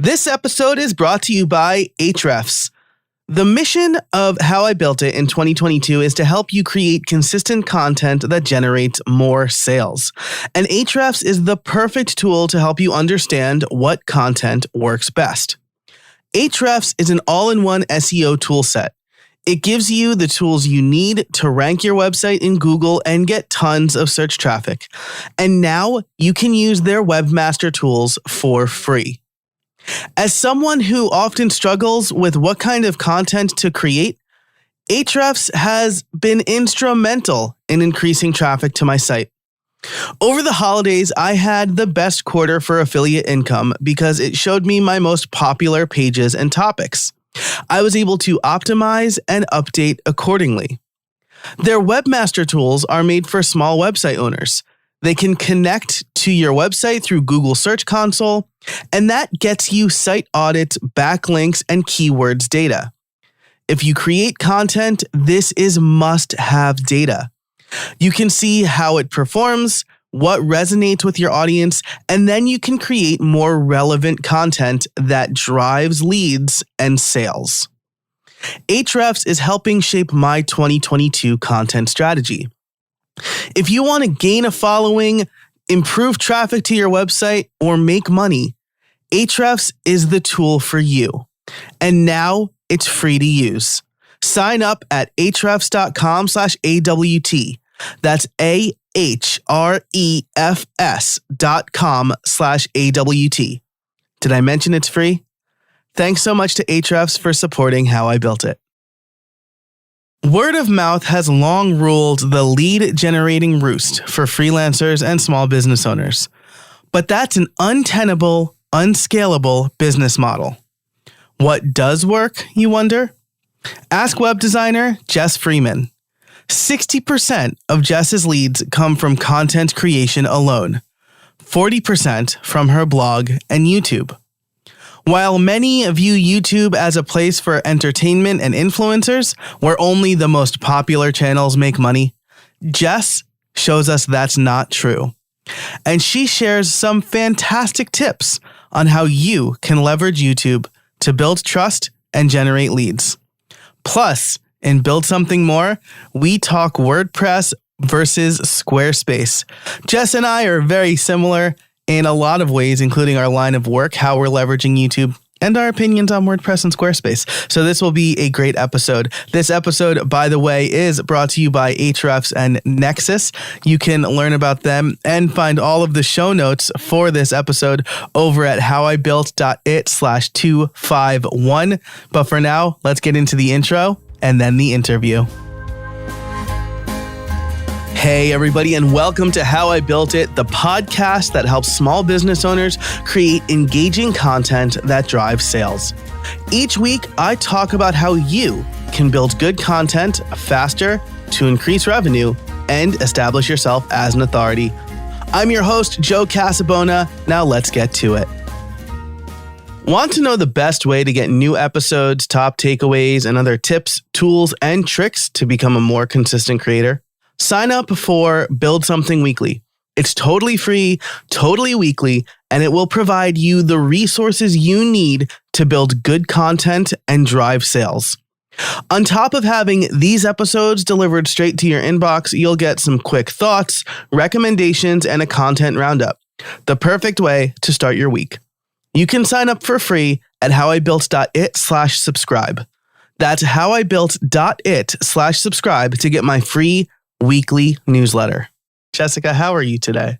This episode is brought to you by Ahrefs. The mission of How I Built It in 2022 is to help you create consistent content that generates more sales. And Ahrefs is the perfect tool to help you understand what content works best. Ahrefs is an all-in-one SEO toolset. It gives you the tools you need to rank your website in Google and get tons of search traffic. And now you can use their webmaster tools for free. As someone who often struggles with what kind of content to create, Ahrefs has been instrumental in increasing traffic to my site. Over the holidays, I had the best quarter for affiliate income because it showed me my most popular pages and topics. I was able to optimize and update accordingly. Their webmaster tools are made for small website owners. They can connect to your website through Google Search Console, and that gets you site audits, backlinks, and keywords data. If you create content, this is must-have data. You can see how it performs, what resonates with your audience, and then you can create more relevant content that drives leads and sales. Ahrefs is helping shape my 2022 content strategy. If you want to gain a following, improve traffic to your website, or make money, Ahrefs is the tool for you. And now it's free to use. Sign up at ahrefs.com/AWT. That's ahrefs.com/AWT. Did I mention it's free? Thanks so much to Ahrefs for supporting How I Built It. Word of mouth has long ruled the lead-generating roost for freelancers and small business owners. But that's an untenable, unscalable business model. What does work, you wonder? Ask web designer Jess Freeman. 60% of Jess's leads come from content creation alone, 40% from her blog and YouTube. While many view YouTube as a place for entertainment and influencers, where only the most popular channels make money, Jess shows us that's not true. And she shares some fantastic tips on how you can leverage YouTube to build trust and generate leads. Plus, in Build Something More, we talk WordPress versus Squarespace. Jess and I are very similar in a lot of ways, including our line of work, how we're leveraging YouTube, and our opinions on WordPress and Squarespace. So this will be a great episode. This episode, by the way, is brought to you by Ahrefs and Nexus. You can learn about them and find all of the show notes for this episode over at howibuilt.it/251. But for now, let's get into the intro and then the interview. Hey, everybody, and welcome to How I Built It, the podcast that helps small business owners create engaging content that drives sales. Each week, I talk about how you can build good content faster to increase revenue and establish yourself as an authority. I'm your host, Joe Casabona. Now let's get to it. Want to know the best way to get new episodes, top takeaways, and other tips, tools, and tricks to become a more consistent creator? Sign up for Build Something Weekly. It's totally free, totally weekly, and it will provide you the resources you need to build good content and drive sales. On top of having these episodes delivered straight to your inbox, you'll get some quick thoughts, recommendations, and a content roundup. The perfect way to start your week. You can sign up for free at howibuilt.it/subscribe. That's howibuilt.it/subscribe to get my free weekly newsletter. Jessica, how are you today?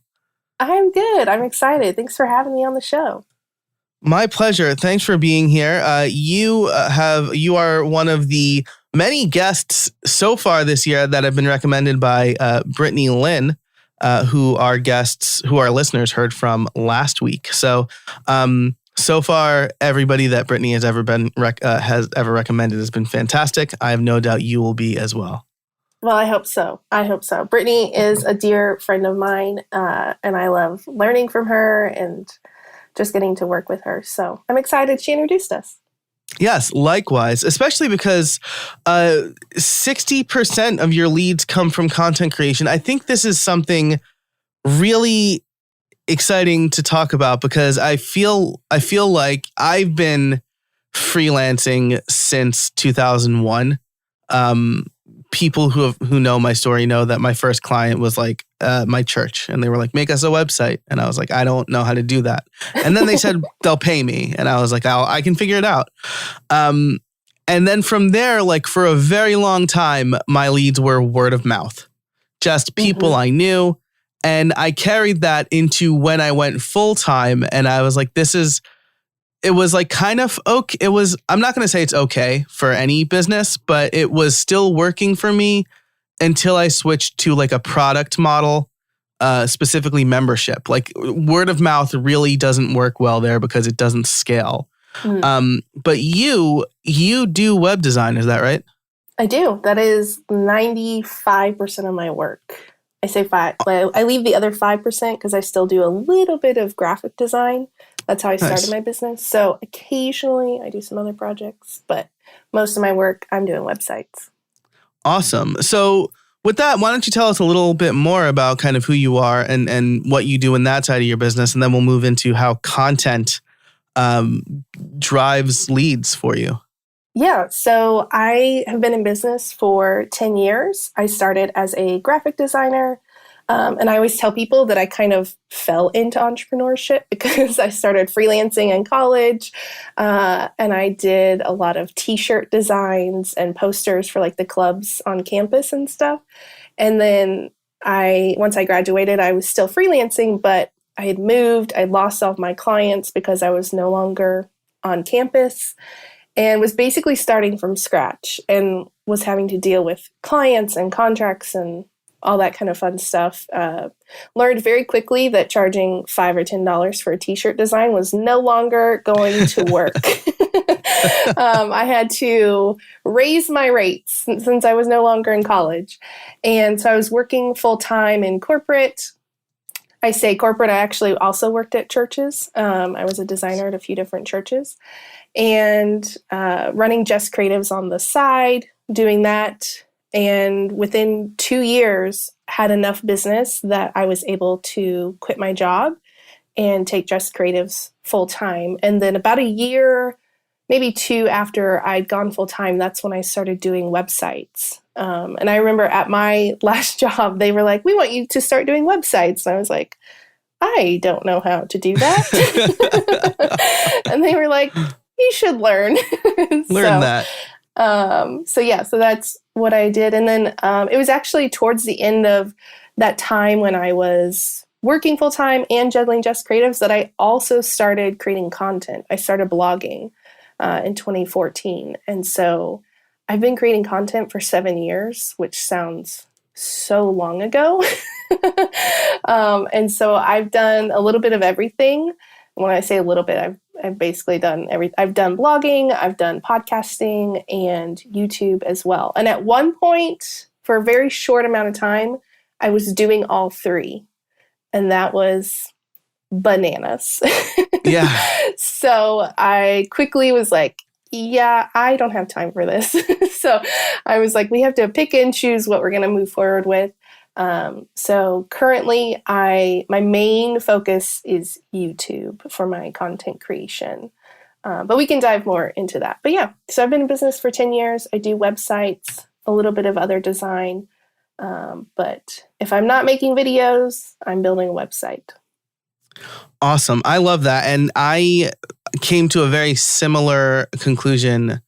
I'm good. I'm excited. Thanks for having me on the show. My pleasure. Thanks for being here. You are one of the many guests so far this year that have been recommended by Brittany Lynn, who our listeners heard from last week. So far, everybody that Brittany has ever recommended has been fantastic. I have no doubt you will be as well. Well, I hope so. Brittany is a dear friend of mine, and I love learning from her and just getting to work with her. So I'm excited she introduced us. Yes, likewise, especially because 60% of your leads come from content creation. I think this is something really exciting to talk about because I feel like I've been freelancing since 2001. People who know my story know that my first client was like my church, and they were like, make us a website. And I was like, I don't know how to do that. And then they said they'll pay me. And I was like, I can figure it out. And then from there, like for a very long time, my leads were word of mouth, just people I knew. And I carried that into when I went full time, and I was like, it was like kind of okay. I'm not going to say it's okay for any business, but it was still working for me until I switched to like a product model, specifically membership. Like word of mouth really doesn't work well there because it doesn't scale. But you do web design, is that right? I do. That is 95% of my work. I say 5. I leave the other 5% because I still do a little bit of graphic design. That's how I started my business. So occasionally I do some other projects, but most of my work, I'm doing websites. Awesome. So with that, why don't you tell us a little bit more about kind of who you are and what you do in that side of your business, and then we'll move into how content drives leads for you. Yeah, so I have been in business for 10 years. I started as a graphic designer, and I always tell people that I kind of fell into entrepreneurship because I started freelancing in college, and I did a lot of t-shirt designs and posters for like the clubs on campus and stuff. And then once I graduated, I was still freelancing, but I had moved. I lost all of my clients because I was no longer on campus, and was basically starting from scratch and was having to deal with clients and contracts and all that kind of fun stuff. Learned very quickly that charging $5 or $10 for a t-shirt design was no longer going to work. I had to raise my rates since I was no longer in college. And so I was working full-time in corporate. I say corporate, I actually also worked at churches. I was a designer at a few different churches. And running Jess Creatives on the side, doing that. And within 2 years, had enough business that I was able to quit my job and take Jess Creatives full time. And then about a year, maybe 2 after I'd gone full time, that's when I started doing websites. And I remember at my last job, they were like, we want you to start doing websites. And I was like, I don't know how to do that. And they were like, you should learn. Learn that. So that's what I did. And then it was actually towards the end of that time when I was working full time and juggling Jess Creatives that I also started creating content. I started blogging in 2014. And so I've been creating content for 7 years, which sounds so long ago. And so I've done a little bit of everything. When I say a little bit, I've basically done everything. I've done blogging, I've done podcasting, and YouTube as well. And at one point, for a very short amount of time, I was doing all 3. And that was bananas. Yeah. So I quickly was like, yeah, I don't have time for this. So I was like, we have to pick and choose what we're going to move forward with. So currently my main focus is YouTube for my content creation. But we can dive more into that. But yeah, so I've been in business for 10 years. I do websites, a little bit of other design. But if I'm not making videos, I'm building a website. Awesome. I love that. And I came to a very similar conclusion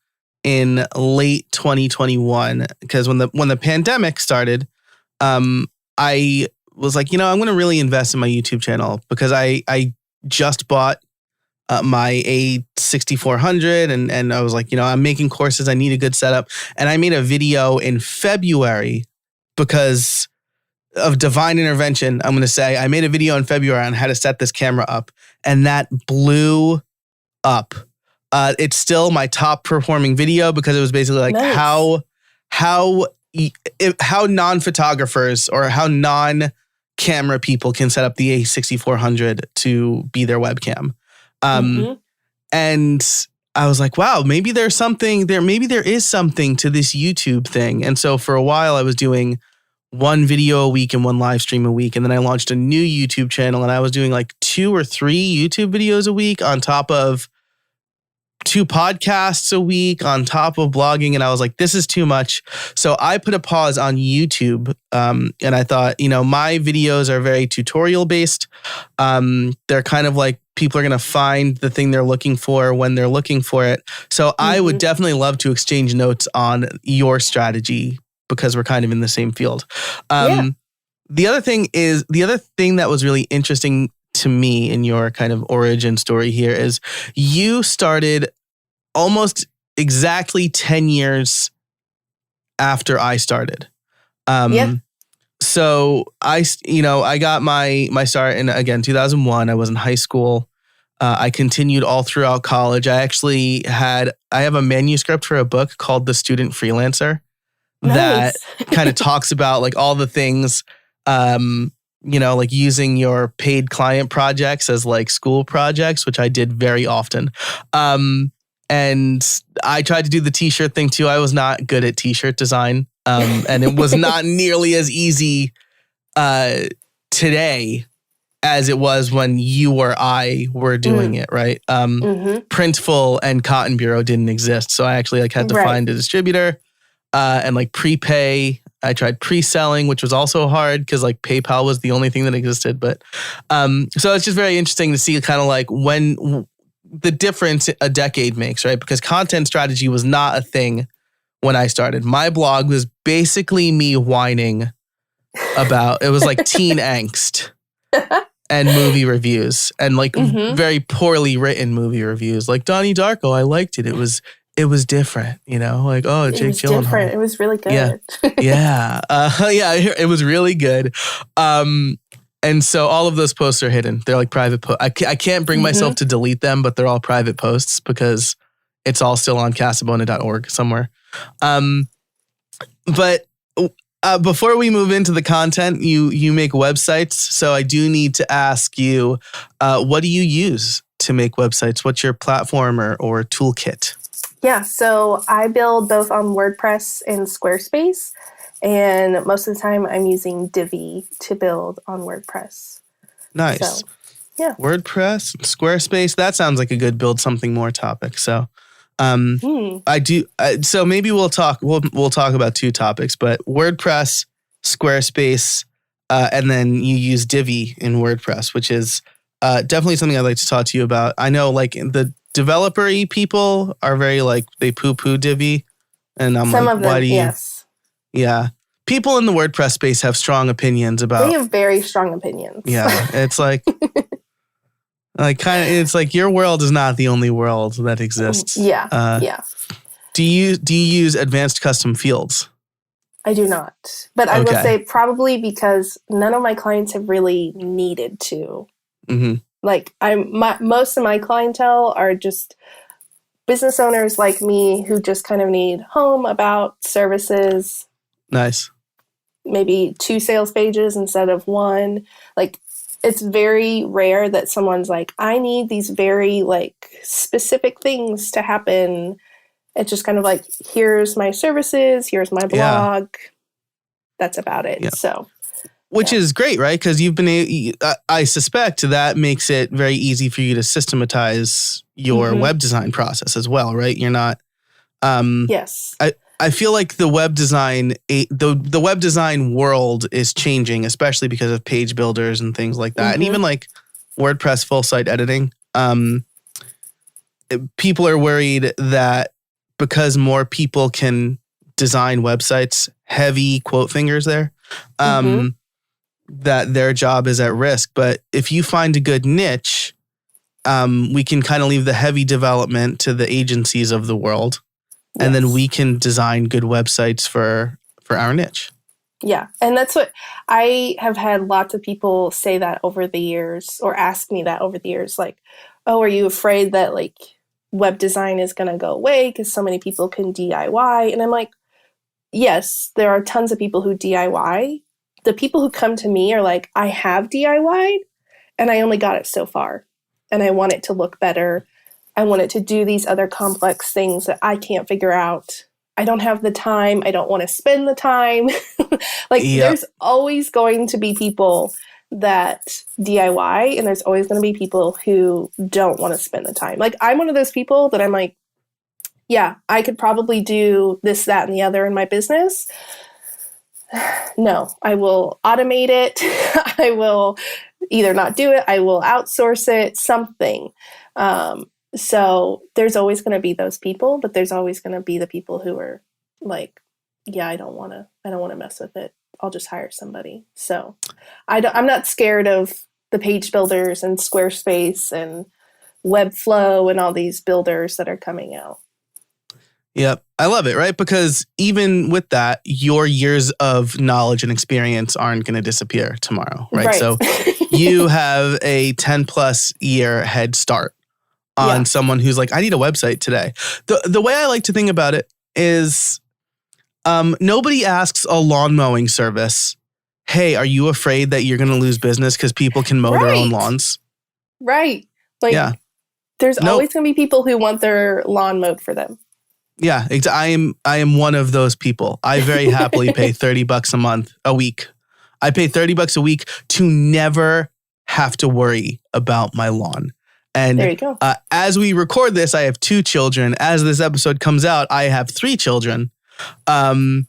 in late 2021 because when the pandemic started, I was like, I'm going to really invest in my YouTube channel because I just bought my A6400 and I was like, I'm making courses. I need a good setup. And I made a video in February because of divine intervention. I'm going to say I made a video in February on how to set this camera up, and that blew up. It's still my top performing video because it was basically like Nice. how non-photographers or how non-camera people can set up the A6400 to be their webcam. And I was like, wow, maybe there is something to this YouTube thing. And so for a while I was doing one video a week and one live stream a week. And then I launched a new YouTube channel and I was doing like 2 or 3 YouTube videos a week on top of 2 podcasts a week on top of blogging. And I was like, this is too much. So I put a pause on YouTube. And I thought, my videos are very tutorial based. They're kind of like people are going to find the thing they're looking for when they're looking for it. So I would definitely love to exchange notes on your strategy because we're kind of in the same field. The other thing that was really interesting to me in your kind of origin story here is you started almost exactly 10 years after I started. So I got my start in, again, 2001. I was in high school. I continued all throughout college. I have a manuscript for a book called The Student Freelancer. Nice. That kind of talks about like all the things, like using your paid client projects as like school projects, which I did very often. And I tried to do the t-shirt thing too. I was not good at t-shirt design. And it was not nearly as easy today as it was when you or I were doing it, right? Printful and Cotton Bureau didn't exist. So I actually had to find a distributor and prepay. I tried pre-selling, which was also hard because PayPal was the only thing that existed. But so it's just very interesting to see kind of when the difference a decade makes, right? Because content strategy was not a thing when I started. My blog was basically me whining about, it was like teen angst and movie reviews and very poorly written movie reviews. Like Donnie Darko, I liked it. It was different, Jake Gyllenhaal. Different. It was really good. Yeah. It was really good. And so all of those posts are hidden. They're like private posts. I can't bring myself to delete them, but they're all private posts because it's all still on casabona.org somewhere. But before we move into the content, you make websites. So I do need to ask you, what do you use to make websites? What's your platform or toolkit? Yeah, so I build both on WordPress and Squarespace. And most of the time I'm using Divi to build on WordPress. Nice. So, yeah. WordPress, Squarespace, that sounds like a good build something more topic. So I do. So maybe we'll talk about 2 topics, but WordPress, Squarespace, and then you use Divi in WordPress, which is definitely something I'd like to talk to you about. I know the developer-y people are very they poo-poo Divi. And I'm Some of them, why do you? Yes. Yeah. People in the WordPress space have strong opinions about. They have very strong opinions. Yeah. It's it's like your world is not the only world that exists. Yeah. Do you use advanced custom fields? I do not. But I will say probably because none of my clients have really needed to. Most of my clientele are just business owners like me who just kind of need home, about, services. Nice. Maybe 2 sales pages instead of 1. It's very rare that someone's like, I need these very specific things to happen. It's just kind of here's my services, here's my blog. Yeah. That's about it. Yeah. So, which is great, right? Because you've been, I suspect that makes it very easy for you to systematize your web design process as well, right? You're not. Yes. I feel like the web design, the web design world is changing, especially because of page builders and things like that, and even WordPress full site editing. People are worried that because more people can design websites, heavy quote fingers there, that their job is at risk. But if you find a good niche, we can kind of leave the heavy development to the agencies of the world. Yes. And then we can design good websites for our niche. Yeah. And that's what I have had lots of people say that over the years, or ask me that over the years. Oh, are you afraid that web design is going to go away because so many people can DIY? And I'm like, yes, there are tons of people who DIY. The people who come to me are like, I have DIY'd and I only got it so far. And I want it to look better. I want it to do these other complex things that I can't figure out. I don't have the time. I don't want to spend the time. There's always going to be people that DIY, and there's always going to be people who don't want to spend the time. Like, I'm one of those people that I'm like, yeah, I could probably do this, that, and the other in my business. No, I will automate it. I will either not do it. I will outsource it, something. So there's always going to be those people, but there's always going to be the people who are like, yeah, I don't want to mess with it. I'll just hire somebody. So I'm not scared of the page builders and Squarespace and Webflow and all these builders that are coming out. Yep. I love it, right? Because even with that, your years of knowledge and experience aren't going to disappear tomorrow, right? So you have a 10 plus year head start on someone who's like, I need a website today. The way I like to think about it is nobody asks a lawn mowing service, hey, are you afraid that you're going to lose business because people can mow their own lawns? Right. There's always going to be people who want their lawn mowed for them. Yeah, I am one of those people. I very happily pay $30 a week. I pay $30 a week to never have to worry about my lawn. And there you go. As we record this, I have 2 children. As this episode comes out, I have 3 children. And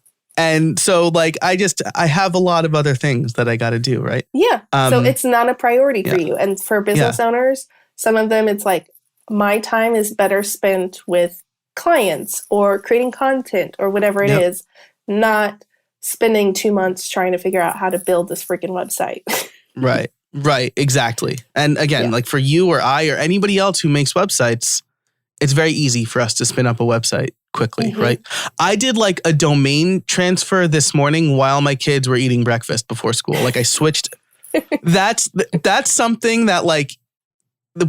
so I have a lot of other things that I got to do, right? Yeah. So it's not a priority for you. And for business owners, some of them, it's like, my time is better spent with clients or creating content or whatever it is, not spending 2 months trying to figure out how to build this freaking website. Right. Exactly. And again, like for you or I or anybody else who makes websites, it's very easy for us to spin up a website quickly, right? I did like a domain transfer this morning while my kids were eating breakfast before school. Like I switched. That's something that like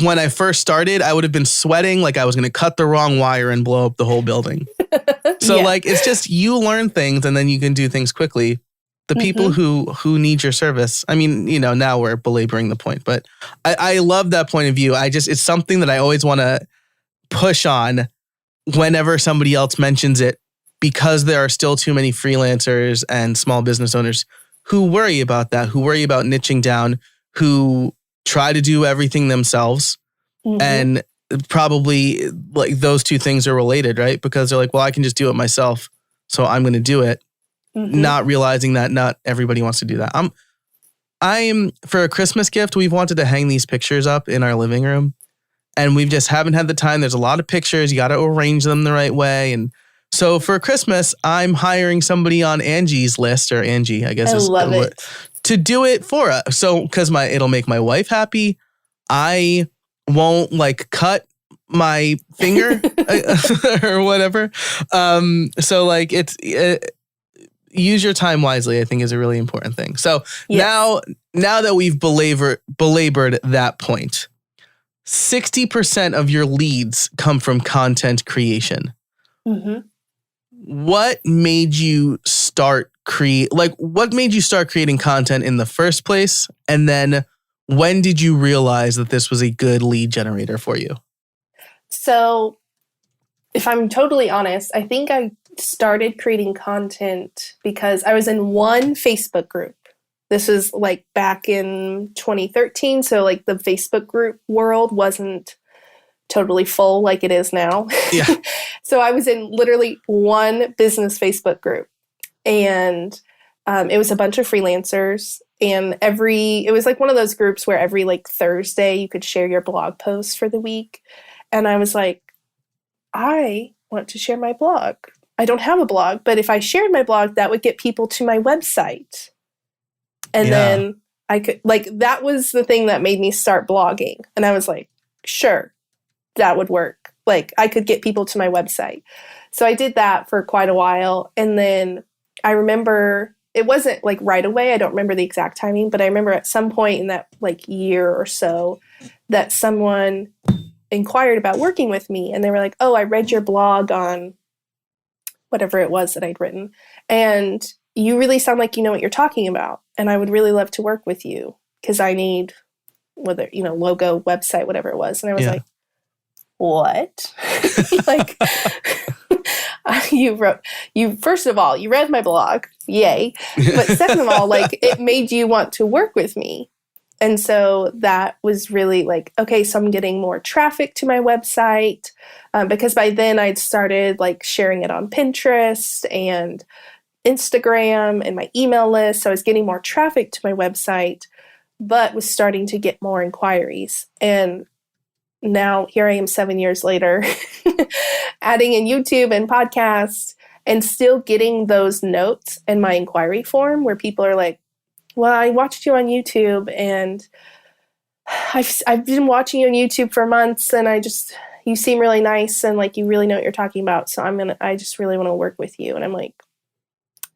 when I first started, I would have been sweating like I was going to cut the wrong wire and blow up the whole building. So like, it's just, you learn things and then you can do things quickly. The people who need your service, I mean, you know, now we're belaboring the point, but I love that point of view. It's something that I always want to push on whenever somebody else mentions it, because there are still too many freelancers and small business owners who worry about that, who worry about niching down, who try to do everything themselves. And probably like those two things are related, right? Because they're like, well, I can just do it myself, so I'm going to do it. Not realizing that not everybody wants to do that. I'm for a Christmas gift, we've wanted to hang these pictures up in our living room, and we just haven't had the time. There's a lot of pictures. You got to arrange them the right way. And so for Christmas, I'm hiring somebody on Angie's list, or Angie, I guess. I love it. To do it for us. So, because it'll make my wife happy. I won't like cut my finger or whatever. So like use your time wisely, I think, is a really important thing. So now that we've belabored that point, 60% of your leads come from content creation. What made you start creating content in the first place? And then when did you realize that this was a good lead generator for you? So if I'm totally honest, I think I started creating content because I was in one Facebook group. This was like back in 2013. So like the Facebook group world wasn't totally full like it is now. Yeah. So I was in literally one business Facebook group, and it was a bunch of freelancers, and it was like one of those groups where every like Thursday you could share your blog posts for the week. And I was like, I want to share my blog. I don't have a blog, but if I shared my blog, that would get people to my website. And then I could, like, that was the thing that made me start blogging. And I was like, sure, that would work. Like, I could get people to my website. So I did that for quite a while. And then I remember, it wasn't like right away. I don't remember the exact timing, but I remember at some point in that like year or so that someone inquired about working with me. And they were like, oh, I read your blog on whatever it was that I'd written, and you really sound like you know what you're talking about. And I would really love to work with you because I need logo, website, whatever it was. And I was like, what? Like, First of all, you read my blog. Yay. But second of all, like it made you want to work with me. And so that was really like, okay, so I'm getting more traffic to my website because by then I'd started like sharing it on Pinterest and Instagram and my email list. So I was getting more traffic to my website, but was starting to get more inquiries. And now here I am 7 years later, adding in YouTube and podcasts and still getting those notes in my inquiry form where people are like, well, I watched you on YouTube and I've been watching you on YouTube for months and you seem really nice and like you really know what you're talking about. So I just really want to work with you. And I'm like,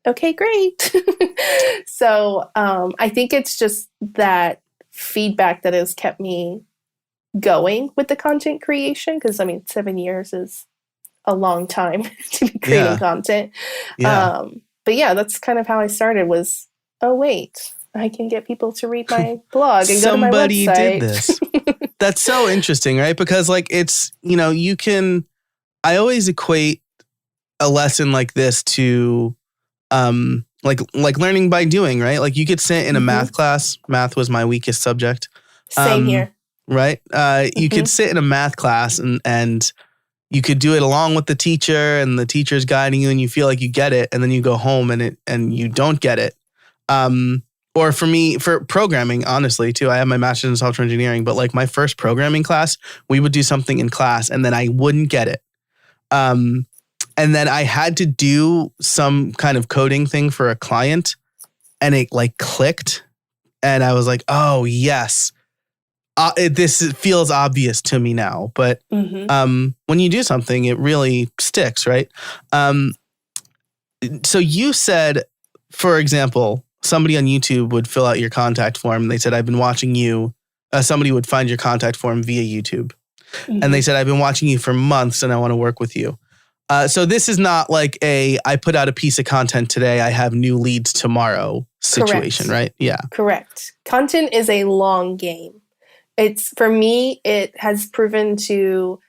okay, great. So I think it's just that feedback that has kept me going with the content creation. Because 7 years is a long time to be creating content. Yeah. But yeah, that's kind of how I started was, oh, wait, I can get people to read my blog and go to my website. Somebody did this. That's so interesting, right? Because like it's, I always equate a lesson like this to like learning by doing, right? Like you could sit in a math class. Math was my weakest subject. Same here. Right? You could sit in a math class and you could do it along with the teacher and the teacher's guiding you and you feel like you get it and then you go home and you don't get it. Or for me, for programming, honestly, too, I have my master's in software engineering, but like my first programming class, we would do something in class and then I wouldn't get it. And then I had to do some kind of coding thing for a client and it like clicked and I was like, oh, yes. This feels obvious to me now. But when you do something, it really sticks, right? So you said, for example, somebody on YouTube would fill out your contact form. They said, I've been watching you. Somebody would find your contact form via YouTube. And they said, I've been watching you for months and I want to work with you. So this is not like I put out a piece of content today, I have new leads tomorrow situation, right? Yeah. Correct. Content is a long game. For me, it has proven to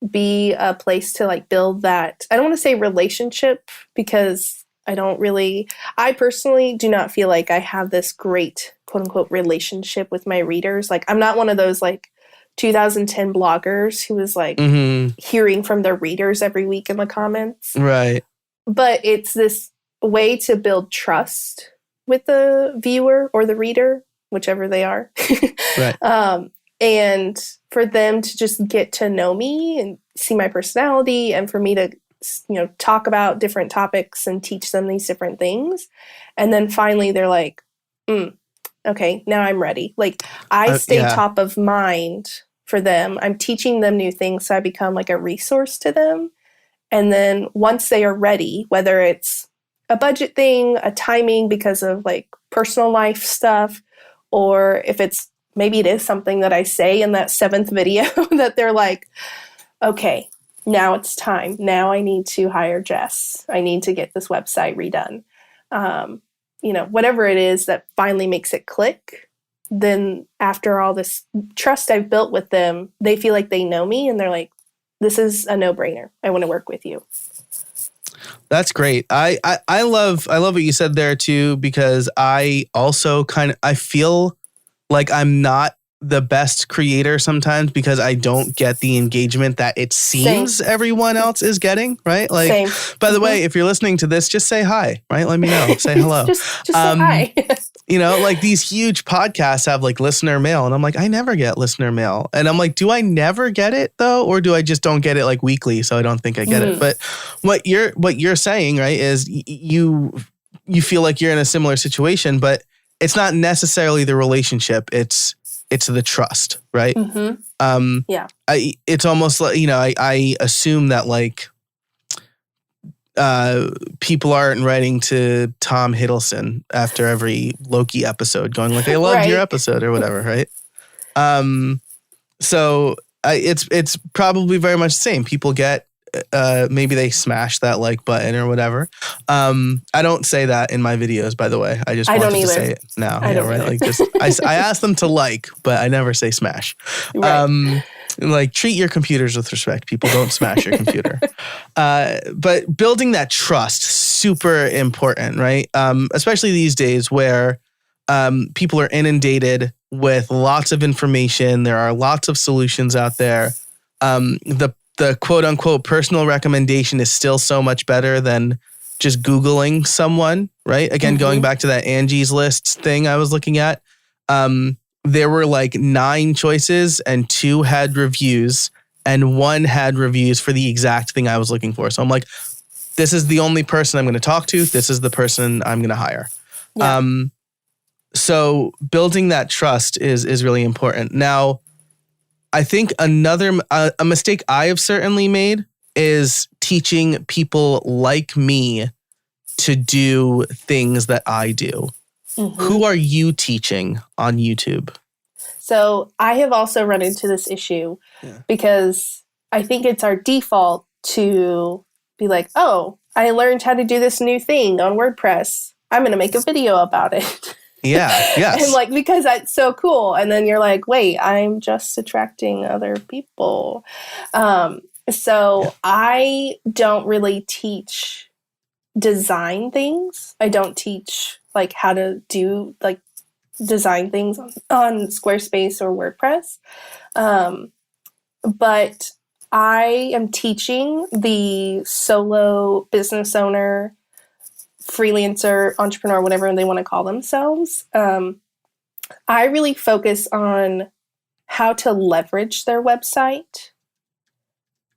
be a place to like build that. I don't want to say relationship because I personally do not feel like I have this great quote unquote relationship with my readers. Like I'm not one of those like 2010 bloggers who was like hearing from their readers every week in the comments. Right. But it's this way to build trust with the viewer or the reader, whichever they are. Right. And for them to just get to know me and see my personality and for me to talk about different topics and teach them these different things. And then finally they're like, okay, now I'm ready. Like I stay top of mind for them. I'm teaching them new things. So I become like a resource to them. And then once they are ready, whether it's a budget thing, a timing because of like personal life stuff, or if maybe it is something that I say in that 7th video that they're like, okay, now it's time. Now I need to hire Jess. I need to get this website redone. Whatever it is that finally makes it click, then after all this trust I've built with them, they feel like they know me and they're like, this is a no-brainer. I want to work with you. That's great. I love what you said there too, because I also I feel like I'm not the best creator sometimes because I don't get the engagement that it seems everyone else is getting, right? Like, by the way, if you're listening to this, just say hi, right? Let me know. Say hello. just say hi. Like these huge podcasts have like listener mail and I'm like, I never get listener mail. And I'm like, do I never get it though? Or do I just don't get it like weekly? So I don't think I get it. But what you're saying, right, is you feel like you're in a similar situation, but it's not necessarily the relationship. It's the trust, right? Yeah. It's almost like, I assume that like people aren't writing to Tom Hiddleston after every Loki episode going like, I loved your episode or whatever, right? So it's probably very much the same. People get, maybe they smash that like button or whatever. I don't say that in my videos, by the way. I just wanted to say it now. I don't right? either. Like just I ask them to like, but I never say smash. Right. Like, treat your computers with respect. People, don't smash your computer. But building that trust, super important, right? Especially these days where people are inundated with lots of information. There are lots of solutions out there. The quote unquote personal recommendation is still so much better than just Googling someone, right? Again, going back to that Angie's Lists thing I was looking at. There were like 9 choices and 2 had reviews and 1 had reviews for the exact thing I was looking for. So I'm like, this is the only person I'm going to talk to. This is the person I'm going to hire. Yeah. So building that trust is really important. Now, I think another a mistake I have certainly made is teaching people like me to do things that I do. Who are you teaching on YouTube? So I have also run into this issue because I think it's our default to be like, oh, I learned how to do this new thing on WordPress. I'm going to make a video about it. Yeah, yes. And like, because that's so cool. And then you're like, wait, I'm just attracting other people. So I don't really teach design things. I don't teach like how to do like design things on Squarespace or WordPress. But I am teaching the solo business owner, freelancer, entrepreneur, whatever they want to call themselves. I really focus on how to leverage their website.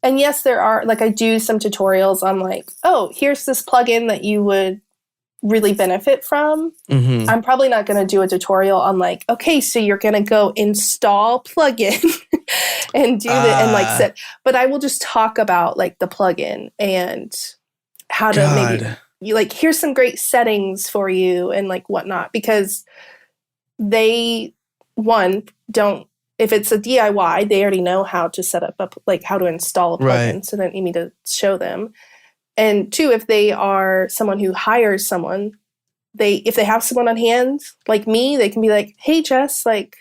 And yes, there are, like, I do some tutorials on like, oh, here's this plugin that you would really benefit from. I'm probably not going to do a tutorial on like, okay, so you're going to go install plugin and do that and like set, but I will just talk about like the plugin and how to maybe you like, here's some great settings for you and like whatnot, because they don't, if it's a DIY, they already know how to set up like how to install a plugin. Right. So they don't need me to show them. And 2, if they are someone who hires someone, if they have someone on hand like me, they can be like, hey, Jess, like,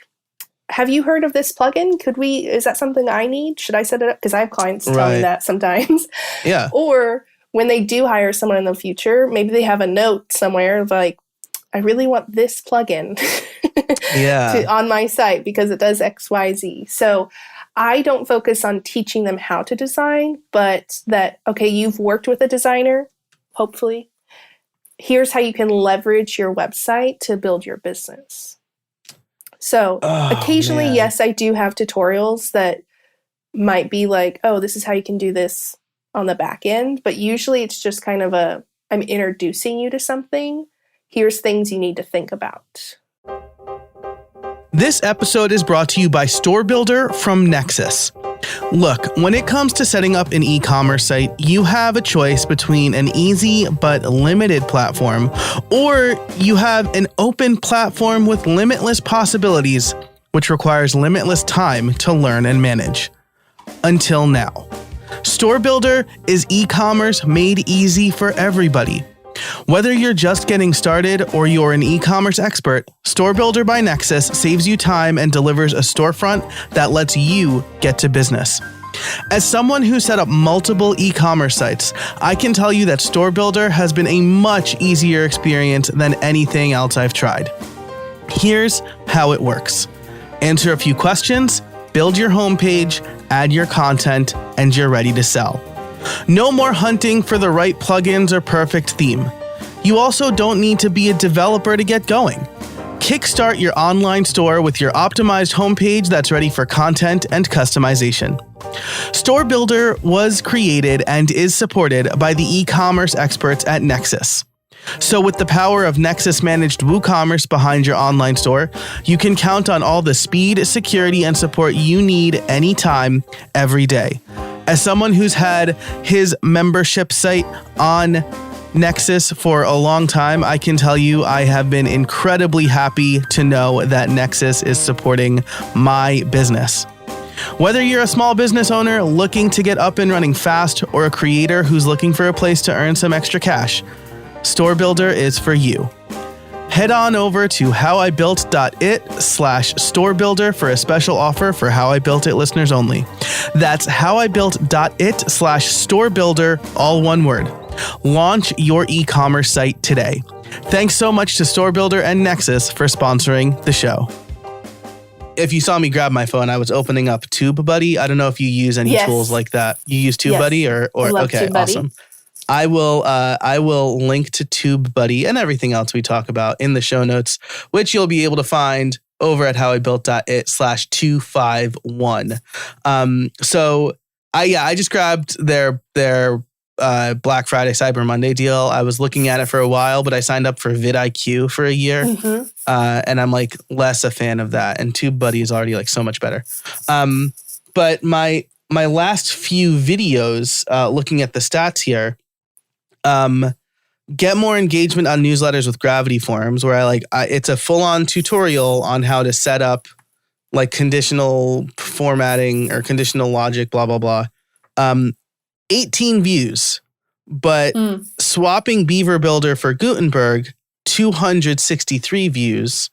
have you heard of this plugin? Is that something I need? Should I set it up? Because I have clients tell me that sometimes. Yeah. Or when they do hire someone in the future, maybe they have a note somewhere of like, I really want this plugin on my site because it does X, Y, Z. So I don't focus on teaching them how to design, but that, okay, you've worked with a designer, hopefully. Here's how you can leverage your website to build your business. So occasionally, yes, I do have tutorials that might be like, oh, this is how you can do this on the back end. But usually it's just kind of I'm introducing you to something. Here's things you need to think about. This episode is brought to you by Store Builder from Nexus. Look, when it comes to setting up an e-commerce site, you have a choice between an easy but limited platform, or you have an open platform with limitless possibilities, which requires limitless time to learn and manage. Until now. Store Builder is e-commerce made easy for everybody. Whether you're just getting started or you're an e-commerce expert, Store Builder by Nexus saves you time and delivers a storefront that lets you get to business. As someone who set up multiple e-commerce sites, I can tell you that Store Builder has been a much easier experience than anything else I've tried. Here's how it works. Answer a few questions, build your homepage, add your content, and you're ready to sell. No more hunting for the right plugins or perfect theme. You also don't need to be a developer to get going. Kickstart your online store with your optimized homepage that's ready for content and customization. Store Builder was created and is supported by the e-commerce experts at Nexus. So with the power of Nexus managed WooCommerce behind your online store, you can count on all the speed, security, and support you need anytime, every day. As someone who's had his membership site on Nexus for a long time, I can tell you I have been incredibly happy to know that Nexus is supporting my business. Whether you're a small business owner looking to get up and running fast or a creator who's looking for a place to earn some extra cash, Store Builder is for you. Head on over to howibuilt.it/store builder for a special offer for How I Built It listeners only. That's howibuilt.it/store builder, all one word. Launch your e-commerce site today. Thanks so much to Store Builder and Nexus for sponsoring the show. If you saw me grab my phone, I was opening up TubeBuddy. I don't know if you use any tools like that. You use TubeBuddy or okay, TubeBuddy. Awesome. I will link to TubeBuddy and everything else we talk about in the show notes, which you'll be able to find over at howibuilt.it/251. So I just grabbed their Black Friday Cyber Monday deal. I was looking at it for a while, but I signed up for vidIQ for a year. Mm-hmm. And I'm like less a fan of that. And TubeBuddy is already like so much better. But my last few videos, looking at the stats here, get more engagement on newsletters with Gravity Forms, where it's a full-on tutorial on how to set up like conditional formatting or conditional logic, blah, blah, blah. 18 views, but swapping Beaver Builder for Gutenberg, 263 views.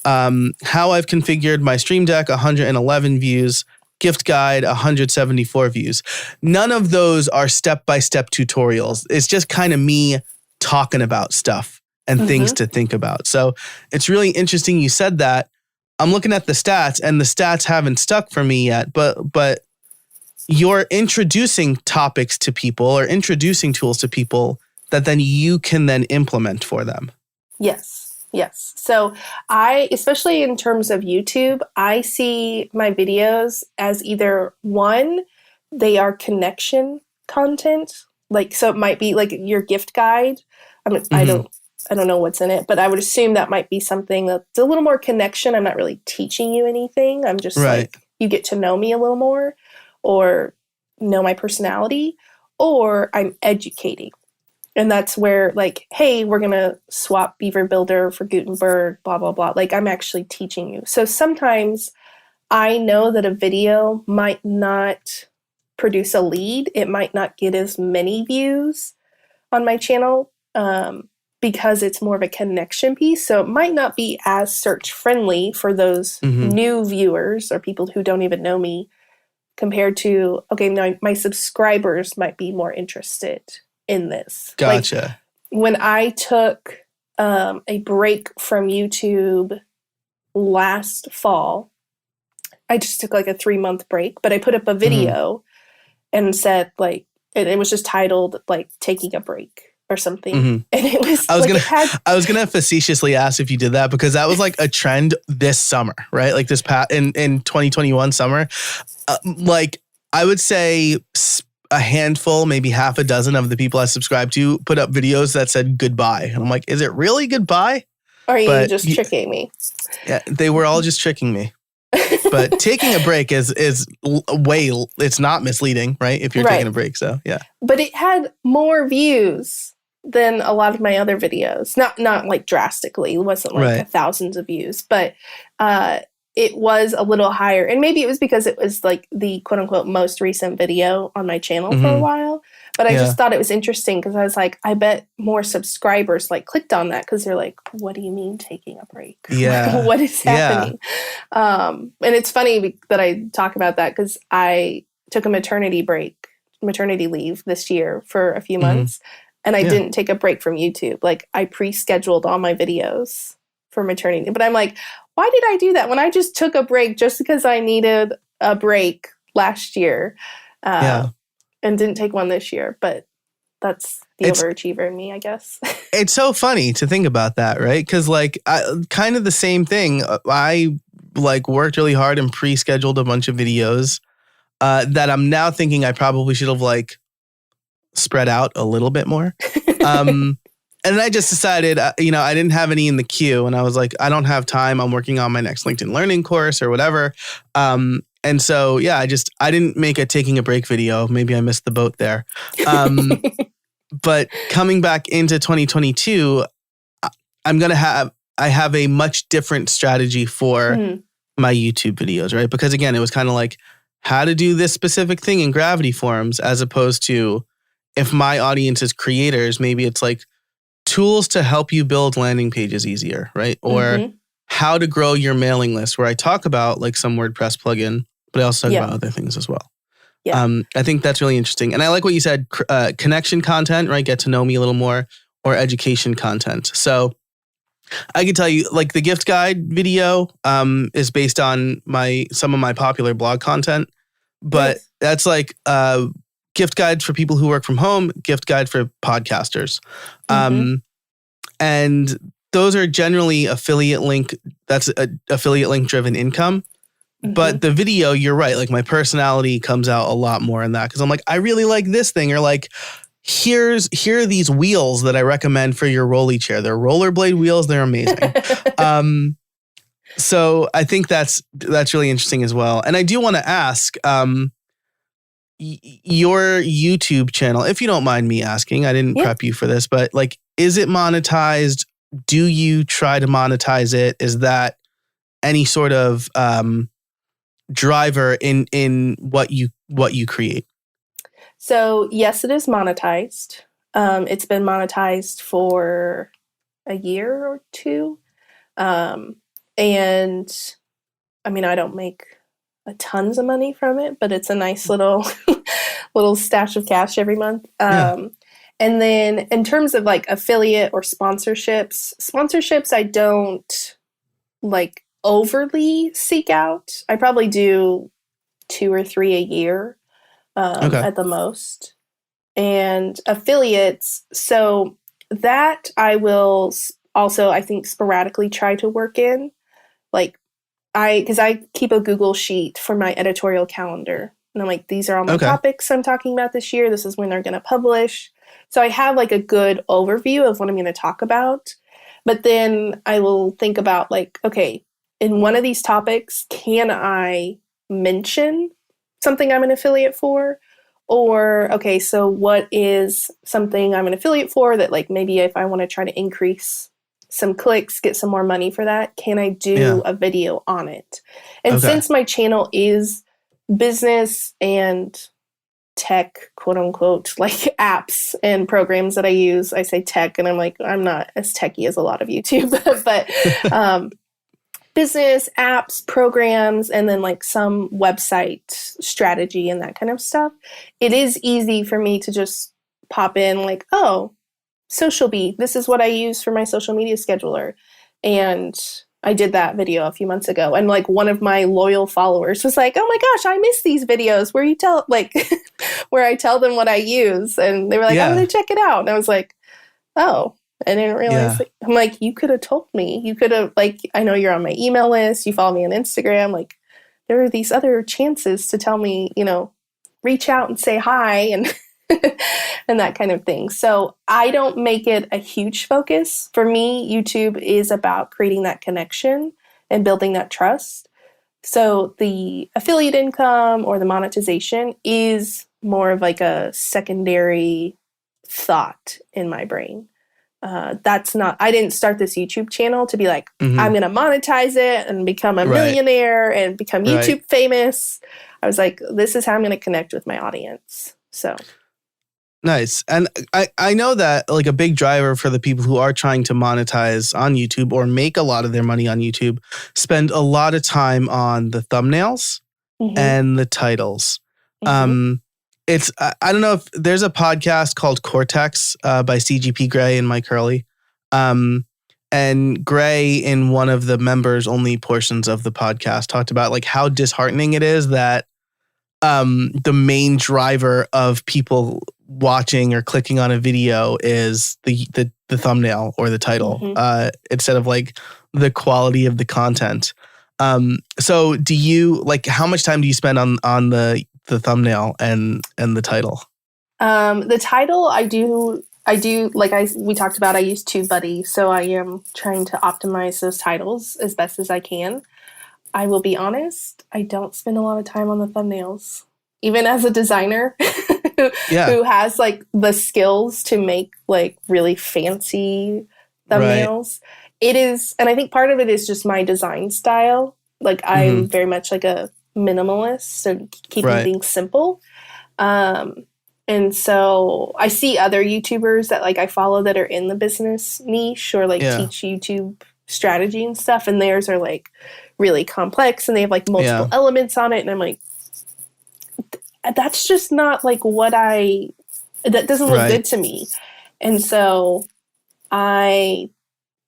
How I've configured my Stream Deck, 111 views. Gift guide, 174 views. None of those are step-by-step tutorials. It's just kind of me talking about stuff and things to think about. So it's really interesting you said that. I'm looking at the stats, and the stats haven't stuck for me yet, but you're introducing topics to people or introducing tools to people that then you can then implement for them. Yes. So especially in terms of YouTube, I see my videos as either one, they are connection content. So it might be like your gift guide. I don't know what's in it, but I would assume that might be something that's a little more connection. I'm not really teaching you anything. I'm just you get to know me a little more, or know my personality, or I'm educating. And that's where hey, we're going to swap Beaver Builder for Gutenberg, blah, blah, blah. I'm actually teaching you. So sometimes I know that a video might not produce a lead. It might not get as many views on my channel because it's more of a connection piece. So it might not be as search friendly for those new viewers or people who don't even know me, compared to, my subscribers might be more interested in this. Gotcha. When I took a break from YouTube last fall, I just took a 3-month break, but I put up a video and said it was just titled taking a break or something. And it was I was gonna facetiously ask if you did that, because that was a trend this summer, right? This in 2021 summer. I would say a handful, maybe half a dozen of the people I subscribed to put up videos that said goodbye. And I'm like, is it really goodbye? Or are you just tricking me? Yeah, they were all just tricking me. But taking a break is it's not misleading, right? If you're taking a break, so yeah. But it had more views than a lot of my other videos. Not drastically. It wasn't thousands of views, but it was a little higher. And maybe it was because it was the quote unquote most recent video on my channel for a while. But I just thought it was interesting, because I was I bet more subscribers clicked on that, because they're what do you mean taking a break? Yeah. What is happening? Yeah. And it's funny that I talk about that, because I took a maternity leave this year for a few months. And I didn't take a break from YouTube. I pre-scheduled all my videos for maternity. But I'm why did I do that when I just took a break just because I needed a break last year and didn't take one this year? But that's the overachiever in me, I guess. It's so funny to think about that, right? Because kind of the same thing. I worked really hard and pre-scheduled a bunch of videos that I'm now thinking I probably should have spread out a little bit more. And then I just decided, I didn't have any in the queue, and I was I don't have time. I'm working on my next LinkedIn Learning course or whatever. And so, I didn't make a taking a break video. Maybe I missed the boat there. But coming back into 2022, I have a much different strategy for my YouTube videos, right? Because again, it was kind of how to do this specific thing in Gravity Forms, as opposed to if my audience is creators, maybe it's tools to help you build landing pages easier, right? Or how to grow your mailing list, where I talk about like some WordPress plugin, but I also talk about other things as well. Yeah. I think that's really interesting. And I like what you said, connection content, right? Get to know me a little more, or education content. So I can tell you, like, the gift guide video is based on some of my popular blog content, but that's like gift guides for people who work from home, gift guide for podcasters. And those are generally affiliate link. That's a affiliate link driven income. But the video, you're right. Like, my personality comes out a lot more in that, because I'm like, I really like this thing. Or like, here are these wheels that I recommend for your rolly chair. They're rollerblade wheels. They're amazing. So I think that's really interesting as well. And I do want to ask, your YouTube channel, if you don't mind me asking, I didn't prep you for this, but like, is it monetized? Do you try to monetize it? Is that any sort of driver in what you create? So yes, it is monetized. It's been monetized for a year or two. And I mean, I don't make a tons of money from it, but it's a nice little stash of cash every month. And then in terms of like affiliate or sponsorships, I don't like overly seek out. I probably do 2 or 3 a year at the most. And affiliates, so that I will also, I think, sporadically try to work in. Like, because I keep a Google sheet for my editorial calendar. And I'm like, these are all my topics I'm talking about this year. This is when they're going to publish. So I have like a good overview of what I'm going to talk about. But then I will think about like, okay, in one of these topics, can I mention something I'm an affiliate for? Or, okay, so what is something I'm an affiliate for that like maybe if I want to try to increase some clicks, get some more money for that, can I do a video on it? And since my channel is business and tech, quote unquote, like apps and programs that I use, I say tech, and I'm like, I'm not as techy as a lot of YouTube, but business, apps, programs, and then like some website strategy and that kind of stuff, it is easy for me to just pop in like, oh, Social Bee, this is what I use for my social media scheduler. And I did that video a few months ago. And like one of my loyal followers was like, oh my gosh, I miss these videos where you tell like where I tell them what I use. And they were like, I'm going to check it out. And I was like, oh, I didn't realize. Like, I'm like, you could have told me. You could have, like, I know you're on my email list. You follow me on Instagram. Like, there are these other chances to tell me, you know, reach out and say hi and and that kind of thing. So I don't make it a huge focus. For me, YouTube is about creating that connection and building that trust. So the affiliate income or the monetization is more of like a secondary thought in my brain. That's not, I didn't start this YouTube channel to be like, I'm going to monetize it and become a millionaire and become YouTube famous. I was like, this is how I'm going to connect with my audience. So nice. And I know that like a big driver for the people who are trying to monetize on YouTube or make a lot of their money on YouTube spend a lot of time on the thumbnails and the titles. It's, I don't know if there's a podcast called Cortex by CGP Grey and Mike Hurley. And Gray, in one of the members only portions of the podcast, talked about like how disheartening it is that the main driver of people watching or clicking on a video is the thumbnail or the title instead of like the quality of the content. So do you like, how much time do you spend on the thumbnail and the title? The title, I do like we talked about, I use TubeBuddy, so I am trying to optimize those titles as best as I can. I will be honest, I don't spend a lot of time on the thumbnails. Even as a designer who has like the skills to make like really fancy thumbnails. It is, and I think part of it is just my design style. Like I'm very much like a minimalist and keeping things simple. And And so I see other YouTubers that like I follow that are in the business niche or like Yeah. teach YouTube strategy and stuff. And theirs are like really complex and they have like multiple Yeah. elements on it. And I'm like, that's just not like that doesn't look Right. good to me. And so I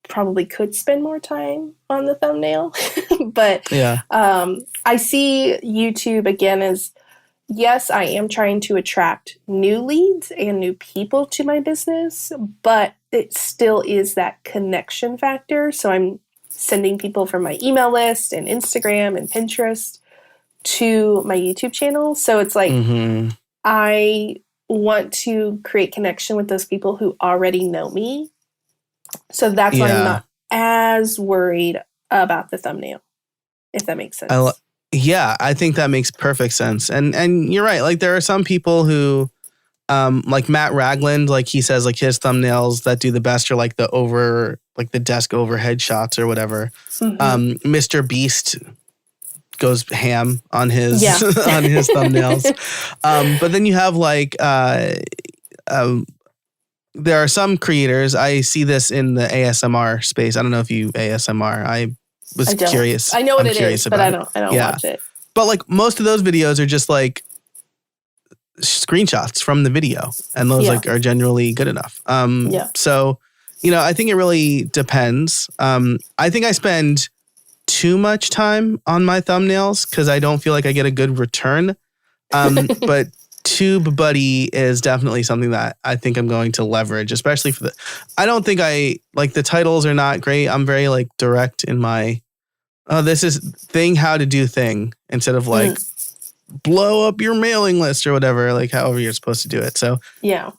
probably could spend more time on the thumbnail. But Yeah. I see YouTube again as, yes, I am trying to attract new leads and new people to my business, but it still is that connection factor. So I'm sending people from my email list and Instagram and Pinterest to my YouTube channel. So it's like, I want to create connection with those people who already know me. So that's why I'm not as worried about the thumbnail, if that makes sense. Yeah, I think that makes perfect sense. And you're right. Like there are some people who, like Matt Ragland, like he says like his thumbnails that do the best are like the desk overhead shots or whatever. Mr. Beast goes ham on his on his thumbnails. But then you have like there are some creators. I see this in the ASMR space. I don't know if you ASMR. I was curious. I know what it is, but I don't watch it. But like most of those videos are just like screenshots from the video, and those like are generally good enough. So, I think it really depends. I think I spend too much time on my thumbnails because I don't feel like I get a good return. But TubeBuddy is definitely something that I think I'm going to leverage, especially for I don't think the titles are not great. I'm very like direct in my, this is how to do thing instead of like blow up your mailing list or whatever, like however you're supposed to do it. So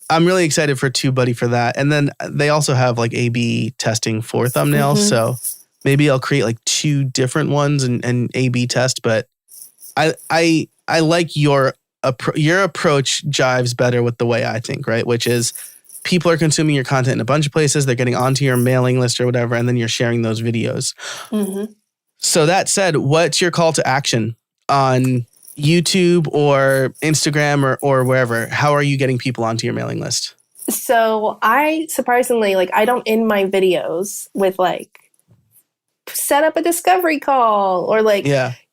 I'm really excited for TubeBuddy for that. And then they also have like A/B testing for thumbnails. So maybe I'll create like 2 different ones and A/B test. But I like your approach jives better with the way I think, right? Which is people are consuming your content in a bunch of places. They're getting onto your mailing list or whatever, and then you're sharing those videos. So that said, what's your call to action on YouTube or Instagram or wherever? How are you getting people onto your mailing list? So I surprisingly, like I don't end my videos with like set up a discovery call or like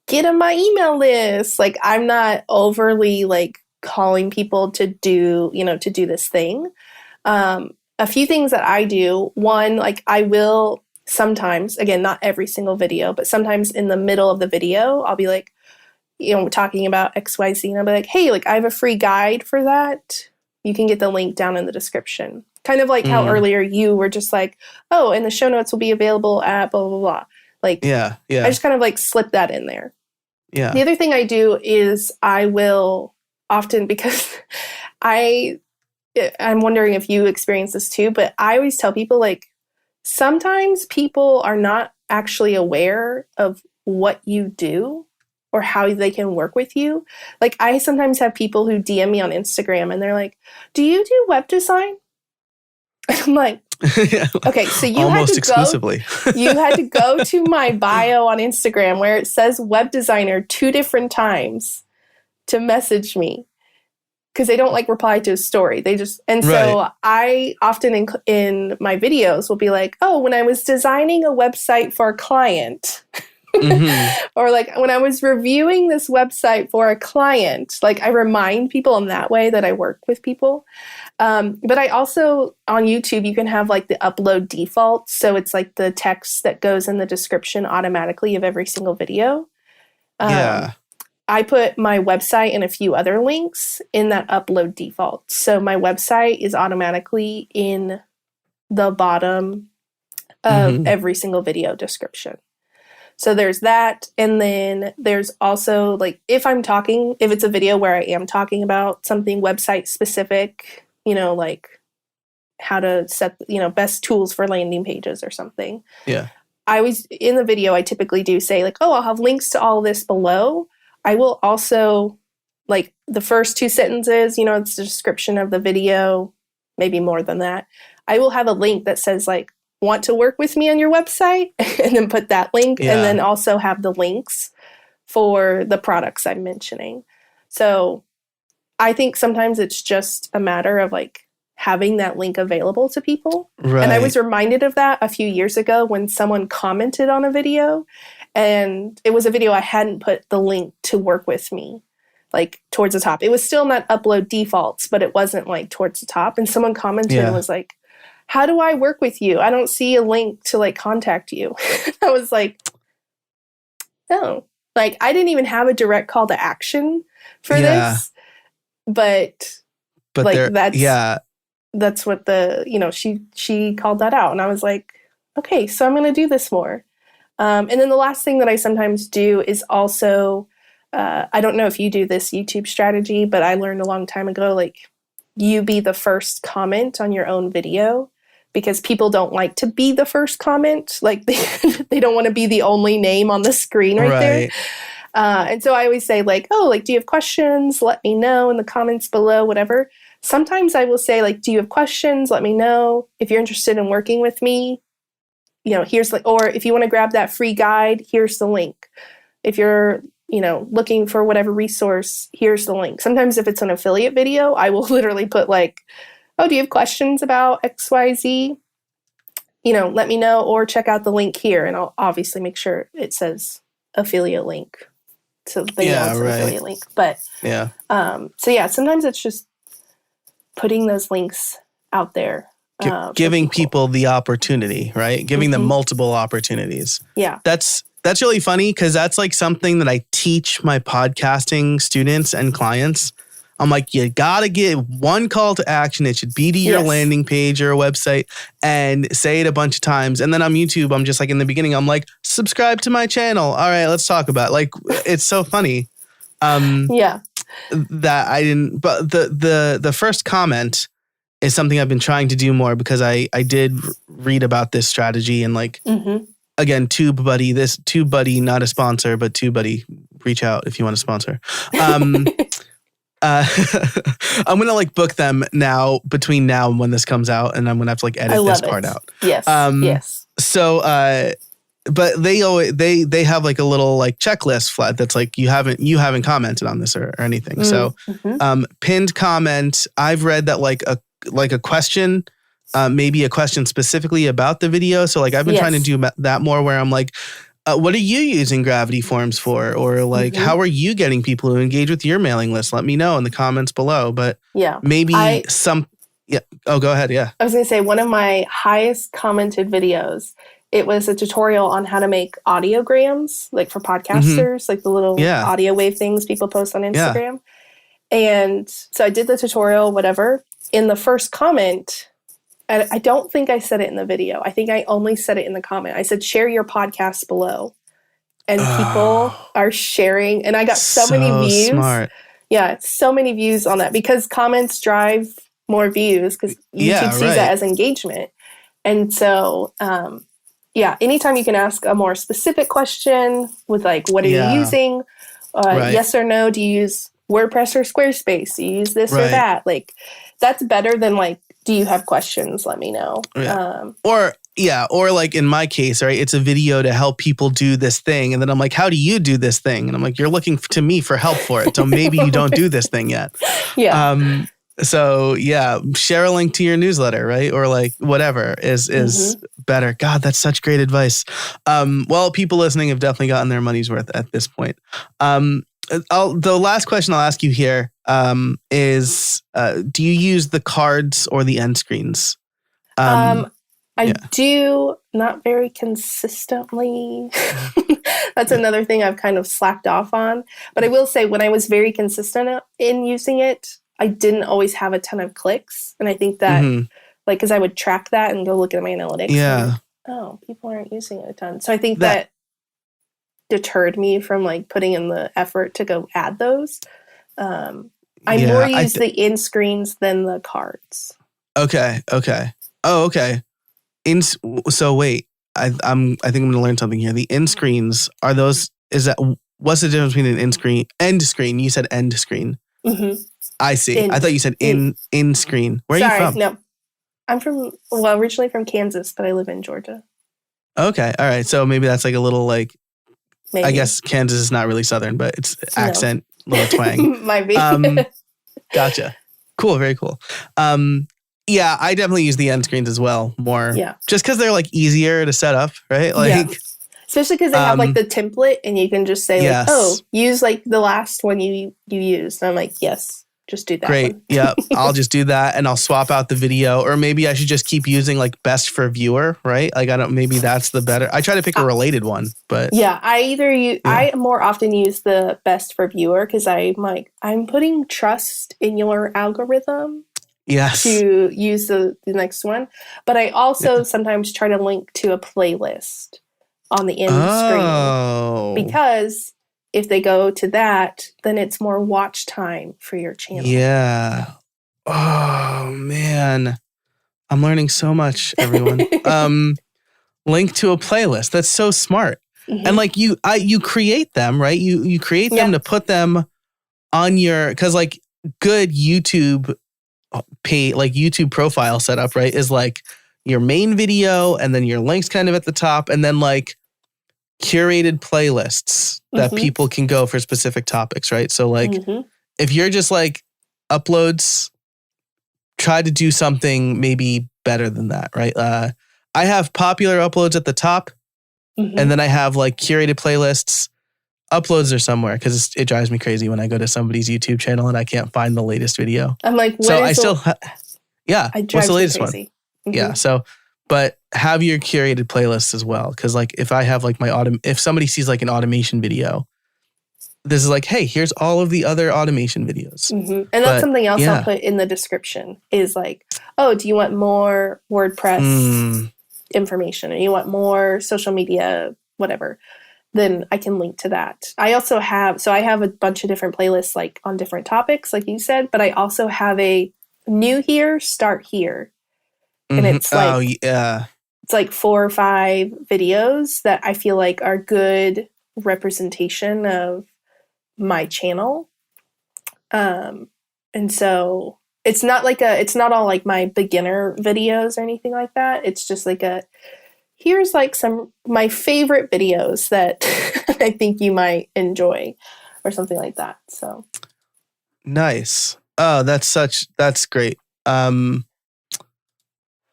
get on my email list. Like I'm not overly like calling people to do this thing. A few things that I do. One, like I will sometimes, again, not every single video, but sometimes in the middle of the video, I'll be like, talking about XYZ and I'll be like, hey, like I have a free guide for that. You can get the link down in the description. Kind of like how earlier you were just like, oh, and the show notes will be available at blah, blah, blah. Like, I just kind of like slip that in there. The other thing I do is I will often, because I'm wondering if you experience this too, but I always tell people like, sometimes people are not actually aware of what you do or how they can work with you. Like I sometimes have people who DM me on Instagram and they're like, do you do web design? I'm like, okay, so you almost exclusively. You had to go to my bio on Instagram where it says web designer 2 different times to message me because they don't like reply to a story. They just, and so I often in my videos will be like, oh, when I was designing a website for a client, or like when I was reviewing this website for a client, like I remind people in that way that I work with people. But I also, on YouTube, you can have like the upload default. So it's like the text that goes in the description automatically of every single video. I put my website and a few other links in that upload default. So my website is automatically in the bottom of every single video description. So there's that. And then there's also like, if it's a video where I am talking about something website specific, like how to set, best tools for landing pages or something. In the video, I typically do say like, oh, I'll have links to all this below. I will also, like the first 2 sentences, it's the description of the video, maybe more than that. I will have a link that says like, want to work with me on your website, and then put that link, and then also have the links for the products I'm mentioning. So I think sometimes it's just a matter of like having that link available to people. Right. And I was reminded of that a few years ago when someone commented on a video, and it was a video I hadn't put the link to work with me like towards the top. It was still not upload defaults, but it wasn't like towards the top. And someone commented and was like, how do I work with you? I don't see a link to like contact you. I was like, no, like I didn't even have a direct call to action for this, but like that's what she called that out. And I was like, okay, so I'm going to do this more. And then the last thing that I sometimes do is also, I don't know if you do this YouTube strategy, but I learned a long time ago, like you be the first comment on your own video, because people don't like to be the first comment. Like they don't want to be the only name on the screen right there. And so I always say like, oh, like, do you have questions? Let me know in the comments below, whatever. Sometimes I will say like, do you have questions? Let me know. If you're interested in working with me, here's like, or if you want to grab that free guide, here's the link. If you're, looking for whatever resource, here's the link. Sometimes if it's an affiliate video, I will literally put like, oh, do you have questions about XYZ? Let me know, or check out the link here. And I'll obviously make sure it says affiliate link, so they know it's an affiliate link. But sometimes it's just putting those links out there. Giving people the opportunity, right? Giving them multiple opportunities. Yeah. That's really funny, because that's like something that I teach my podcasting students and clients. I'm like, you got to give one call to action. It should be to your landing page or a website, and say it a bunch of times. And then on YouTube, I'm just like, in the beginning, I'm like, subscribe to my channel. All right, let's talk about it. Like, it's so funny. That I didn't, but the first comment is something I've been trying to do more, because I did read about this strategy, and like, again, TubeBuddy, not a sponsor, but TubeBuddy, reach out if you want to sponsor. I'm going to like book them now, between now and when this comes out, and I'm going to have to like edit this part out. Yes. Yes. So, but they have like a little like checklist flat that's like, you haven't commented on this or anything. So, pinned comment, I've read that like a question, maybe a question specifically about the video. So like I've been trying to do that more, where I'm like, what are you using Gravity Forms for? Or like, how are you getting people to engage with your mailing list? Let me know in the comments below. But maybe go ahead. Yeah. I was going to say, one of my highest commented videos, it was a tutorial on how to make audiograms, like for podcasters, like the little audio wave things people post on Instagram. And so I did the tutorial, whatever. In the first comment, I don't think I said it in the video. I think I only said it in the comment. I said, share your podcast below. And people are sharing. And I got so many views. Smart. Yeah, so many views on that, because comments drive more views, because YouTube sees that as engagement. And so, anytime you can ask a more specific question with like, what are you using? Yes or no, do you use WordPress or Squarespace? Do you use this or that? Like, that's better than like, do you have questions? Let me know. Or like in my case, right? It's a video to help people do this thing. And then I'm like, how do you do this thing? And I'm like, you're looking to me for help for it. So maybe you don't do this thing yet. So share a link to your newsletter, right? Or like whatever is better. God, that's such great advice. Well, people listening have definitely gotten their money's worth at this point. The last question I'll ask you here is, do you use the cards or the end screens? I do, not very consistently. That's another thing I've kind of slacked off on. But I will say, when I was very consistent in using it, I didn't always have a ton of clicks. And I think that, like, because I would track that and go look at my analytics. Yeah. And, people aren't using it a ton. So I think that deterred me from like putting in the effort to go add those. I more use the in screens than the cards. Okay. Oh, okay. So wait, I think I'm going to learn something here. The in screens, are those? What's the difference between an end screen? You said end screen. I see. I thought you said in screen. Where are you from? No, I'm originally from Kansas, but I live in Georgia. Okay, all right. So maybe that's like a little like. Maybe. I guess Kansas is not really Southern, but it's accent, little twang. Might be. Gotcha. Cool. Very cool. Yeah, I definitely use the end screens as well more. Yeah. Just because they're like easier to set up, right? Yeah. Like, Especially because they have like the template and you can just say like, yes. oh, use like the last one you used. And I'm like, yes, just do that great. one. Yep. I'll just do that and I'll swap out the video, or maybe I should just keep using like best for viewer, right? Like maybe that's the better. I try to pick a related one, but yeah, I more often use the best for viewer because I'm putting trust in your algorithm. Yes. To use the next one. But I also sometimes try to link to a playlist on the end screen. Because if they go to that, then it's more watch time for your channel. Yeah. Oh, man. I'm learning so much, everyone. Link to a playlist. That's so smart. Mm-hmm. And like you create them, right? You create them to put them on your, because like good YouTube YouTube profile setup, right, is like your main video and then your links kind of at the top and then like curated playlists that people can go for specific topics, right? So like if you're just like uploads, try to do something maybe better than that, right? I have popular uploads at the top and then I have like curated playlists. Uploads are somewhere because it drives me crazy when I go to somebody's YouTube channel and I can't find the latest video. I'm like, what's the latest one? Yeah. So, but have your curated playlists as well. Cause like if I have like if somebody sees like an automation video, this is like, hey, here's all of the other automation videos. And that's something else I'll put in the description is like, oh, do you want more WordPress information or you want more social media, whatever? Then I can link to that. I also have a bunch of different playlists like on different topics, like you said, but I also have a new here, start here. And it's like, it's like 4 or 5 videos that I feel like are good representation of my channel. And so it's not all like my beginner videos or anything like that. It's just like here's like my favorite videos that I think you might enjoy or something like that. So nice. Oh, that's great.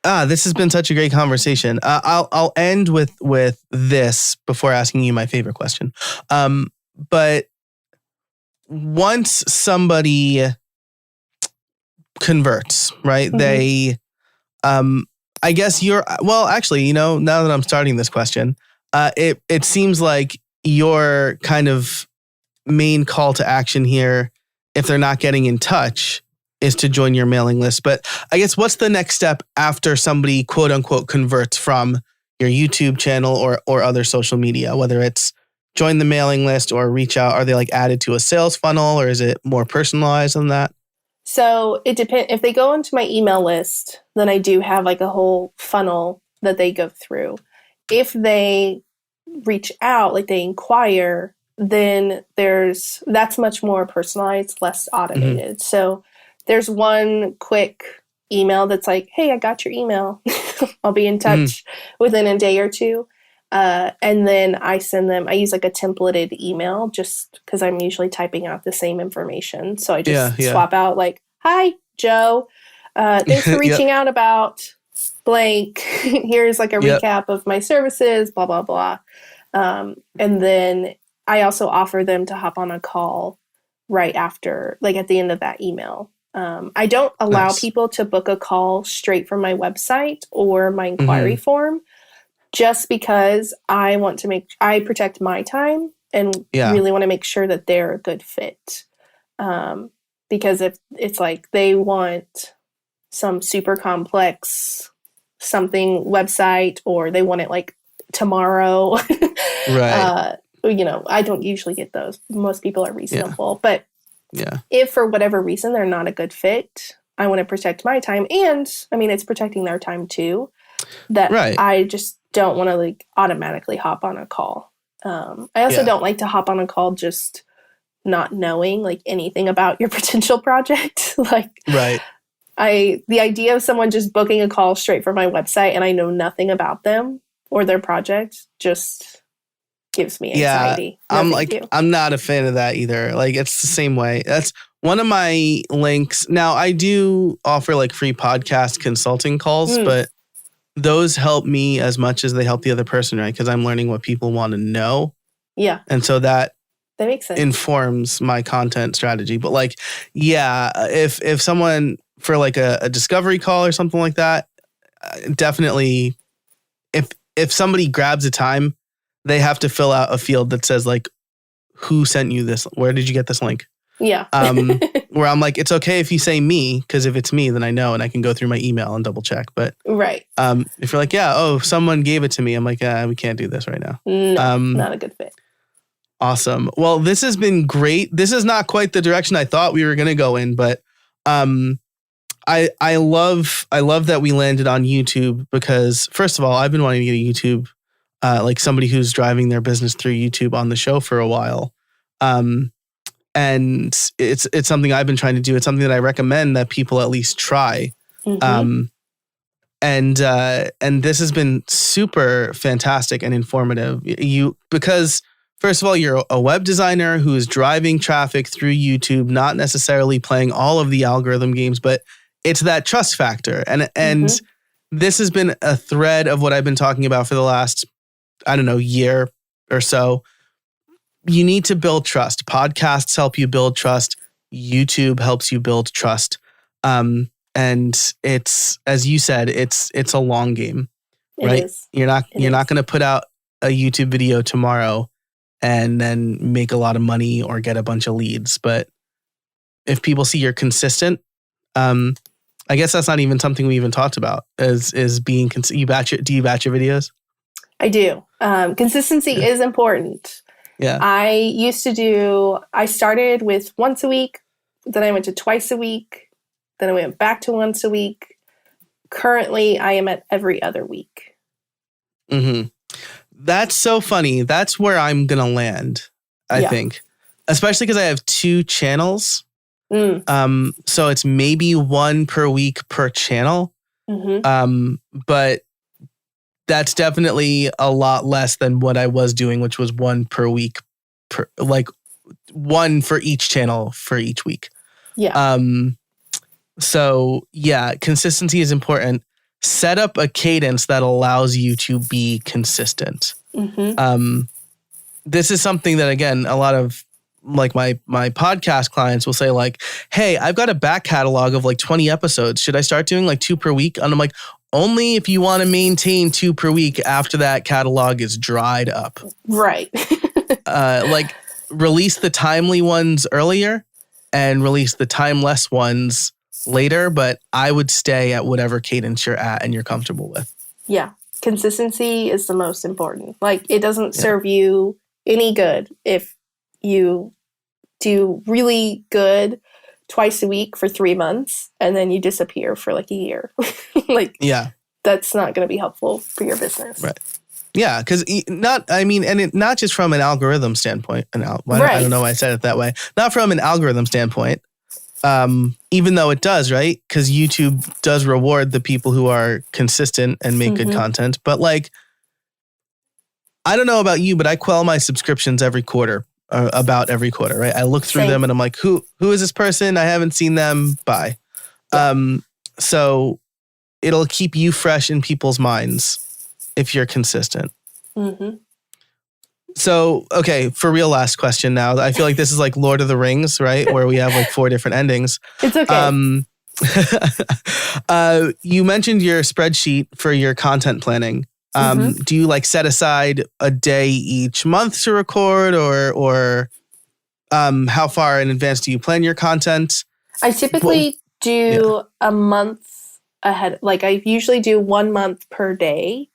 This has been such a great conversation. I'll end with this before asking you my favorite question. But once somebody converts, right? They I guess actually, now that I'm starting this question, it seems like your kind of main call to action here, if they're not getting in touch, is to join your mailing list. But I guess what's the next step after somebody quote unquote converts from your YouTube channel or other social media, whether it's join the mailing list or reach out? Are they like added to a sales funnel or is it more personalized than that? So it depends. If they go into my email list, then I do have like a whole funnel that they go through. If they reach out, like they inquire, then that's much more personalized, less automated. So there's one quick email that's like, hey, I got your email. I'll be in touch within a day or two. And then I use like a templated email just because I'm usually typing out the same information. So I just swap out like, hi, Joe. Thanks for reaching out about blank. Here's like a recap of my services, blah, blah, blah. And then I also offer them to hop on a call right after, like at the end of that email. I don't allow people to book a call straight from my website or my inquiry form just because I protect my time and really want to make sure that they're a good fit. Because if it's like they want some super complex something website or they want it like tomorrow, right. I don't usually get those. Most people are reasonable, but if for whatever reason they're not a good fit, I want to protect my time. And I mean, it's protecting their time too, that I just don't want to like automatically hop on a call. I also don't like to hop on a call just not knowing like anything about your potential project. The idea of someone just booking a call straight from my website and I know nothing about them or their project just gives me anxiety. I'm not a fan of that either. Like it's the same way. That's one of my links, now I do offer like free podcast consulting calls, but those help me as much as they help the other person, right? Because I'm learning what people want to know. Yeah. And so that makes sense. Informs my content strategy. But like, yeah, if someone for like a discovery call or something like that, definitely if somebody grabs a time, they have to fill out a field that says like, who sent you this? Where did you get this link? Yeah. Where I'm like, it's okay if you say me, because if it's me, then I know and I can go through my email and double check. But right. If you're like, yeah, someone gave it to me, I'm like, we can't do this right now. No, not a good fit. Awesome. Well, this has been great. This is not quite the direction I thought we were going to go in, but I love that we landed on YouTube because, first of all, I've been wanting to get a YouTube, like somebody who's driving their business through YouTube on the show for a while. And it's something I've been trying to do. It's something that I recommend that people at least try. And this has been super fantastic and informative. Because first of all, you're a web designer who is driving traffic through YouTube, not necessarily playing all of the algorithm games, but it's that trust factor. And this has been a thread of what I've been talking about for the last, year or so. You need to build trust. Podcasts help you build trust. YouTube helps you build trust. And it's, as you said, it's a long game, right? You're not going to put out a YouTube video tomorrow and then make a lot of money or get a bunch of leads. But if people see you're consistent, I guess that's not even something we even talked about is being do you batch your videos? I do. Consistency is important. Yeah. I started with once a week, then I went to twice a week, then I went back to once a week. Currently, I am at every other week. Mm-hmm. That's so funny. That's where I'm going to land, I think. Especially because I have 2 channels. So it's maybe 1 per week per channel. But that's definitely a lot less than what I was doing, which was 1 per week, like 1 for each channel for each week. Yeah. So yeah, consistency is important. Set up a cadence that allows you to be consistent. This is something that, again, a lot of like my podcast clients will say like, hey, I've got a back catalog of like 20 episodes. Should I start doing like 2 per week? And I'm like, only if you want to maintain 2 per week after that catalog is dried up. Right. Like release the timely ones earlier and release the timeless ones later. But I would stay at whatever cadence you're at and you're comfortable with. Yeah. Consistency is the most important. Like it doesn't serve you any good if you do really good twice a week for 3 months and then you disappear for like a year. That's not going to be helpful for your business. Right. Yeah. Cause not just from an algorithm standpoint. I don't know why I said it that way. Not from an algorithm standpoint. Even though it does, right? Cause YouTube does reward the people who are consistent and make good content. But like, I don't know about you, but I quell my subscriptions every quarter. About every quarter, right? I look through them and I'm like, who is this person? I haven't seen them. Bye. So it'll keep you fresh in people's minds if you're consistent. So, okay, for real, last question now. I feel like this is like Lord of the Rings, right? Where we have like 4 different endings. It's okay. You mentioned your spreadsheet for your content planning. Do you like set aside a day each month to record or how far in advance do you plan your content? I typically do a month ahead. Like I usually do 1 month per day.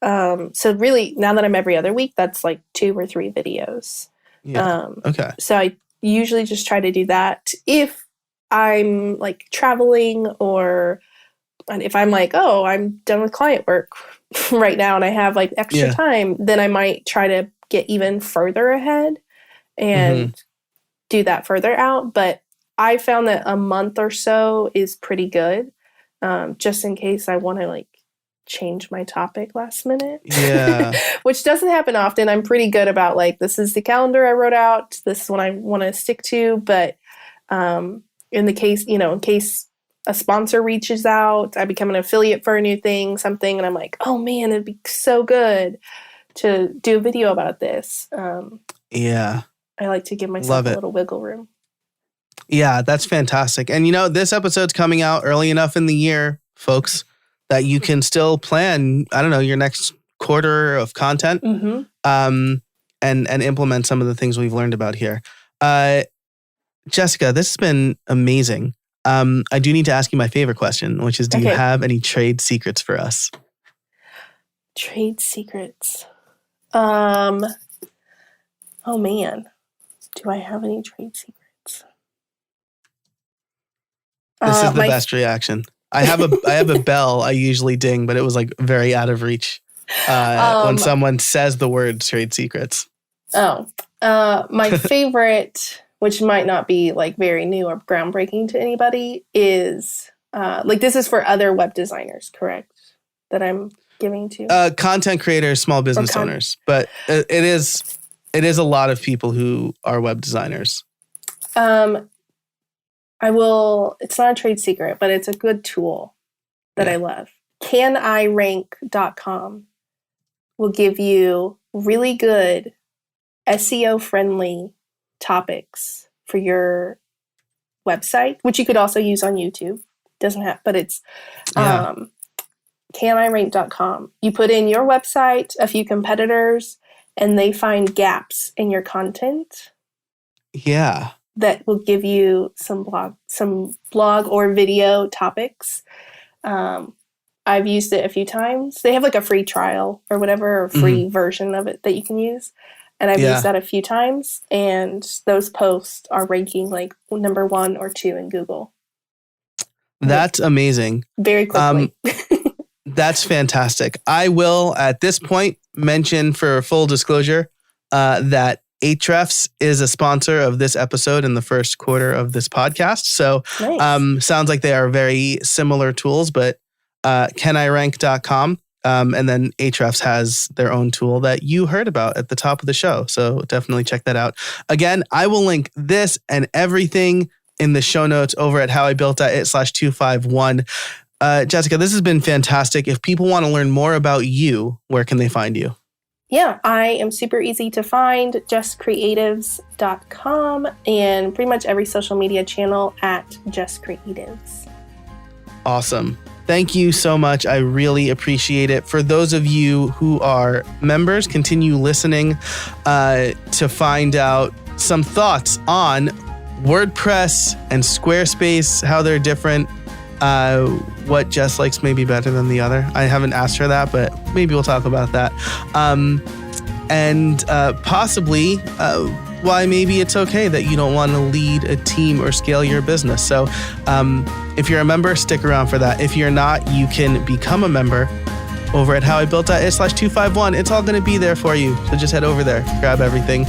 So really now that I'm every other week, that's like 2 or 3 videos. Okay. So I usually just try to do that if I'm like traveling and if I'm like, oh, I'm done with client work right now and I have like extra time, then I might try to get even further ahead and do that further out. But I found that a month or so is pretty good, just in case I want to like change my topic last minute. Yeah. Which doesn't happen often. I'm pretty good about like, this is the calendar I wrote out. This is what I want to stick to. But In case a sponsor reaches out, I become an affiliate for a new thing, something, and I'm like, oh man, it'd be so good to do a video about this. Yeah. I like to give myself a little wiggle room. Yeah, that's fantastic. And this episode's coming out early enough in the year, folks, that you can still plan, I don't know, your next quarter of content, and implement some of the things we've learned about here. Jessica, this has been amazing. I do need to ask you my favorite question, which is, do you have any trade secrets for us? Trade secrets. Oh man, do I have any trade secrets? This is the best reaction. I have a bell I usually ding, but it was like very out of reach when someone says the word trade secrets. My favorite, which might not be like very new or groundbreaking to anybody, is this is for other web designers, correct? That I'm giving to content creators, small business owners, but it is a lot of people who are web designers. It's not a trade secret, but it's a good tool that I love. CanIRank.com will give you really good SEO friendly topics for your website, which you could also use on YouTube. Doesn't have, but it's CanIRank.com. You put in your website, a few competitors, and they find gaps in your content. Yeah. That will give you some blog or video topics. I've used it a few times. They have like a free trial or whatever, or free version of it that you can use. And I've used that a few times. And those posts are ranking like number 1 or 2 in Google. That's amazing. Very quickly. That's fantastic. I will, at this point, mention for full disclosure that Ahrefs is a sponsor of this episode in the first quarter of this podcast. So nice. Sounds like they are very similar tools, but canirank.com. And then Ahrefs has their own tool that you heard about at the top of the show. So definitely check that out. Again, I will link this and everything in the show notes over at howibuilt.it/251. Jessica, this has been fantastic. If people want to learn more about you, where can they find you? Yeah, I am super easy to find, jesscreatives.com, and pretty much every social media channel at jesscreatives. Awesome. Thank you so much. I really appreciate it. For those of you who are members, continue listening to find out some thoughts on WordPress and Squarespace, how they're different, what Jess likes maybe better than the other. I haven't asked her that, but maybe we'll talk about that. And possibly why maybe it's okay that you don't want to lead a team or scale your business. So if you're a member, stick around for that. If you're not, you can become a member over at howibuilt.it/251. It's all going to be there for you. So just head over there, grab everything.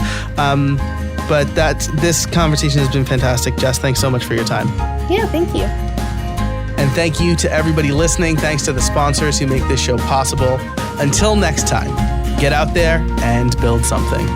But this conversation has been fantastic. Jess, thanks so much for your time. Yeah, thank you. And thank you to everybody listening. Thanks to the sponsors who make this show possible. Until next time, get out there and build something.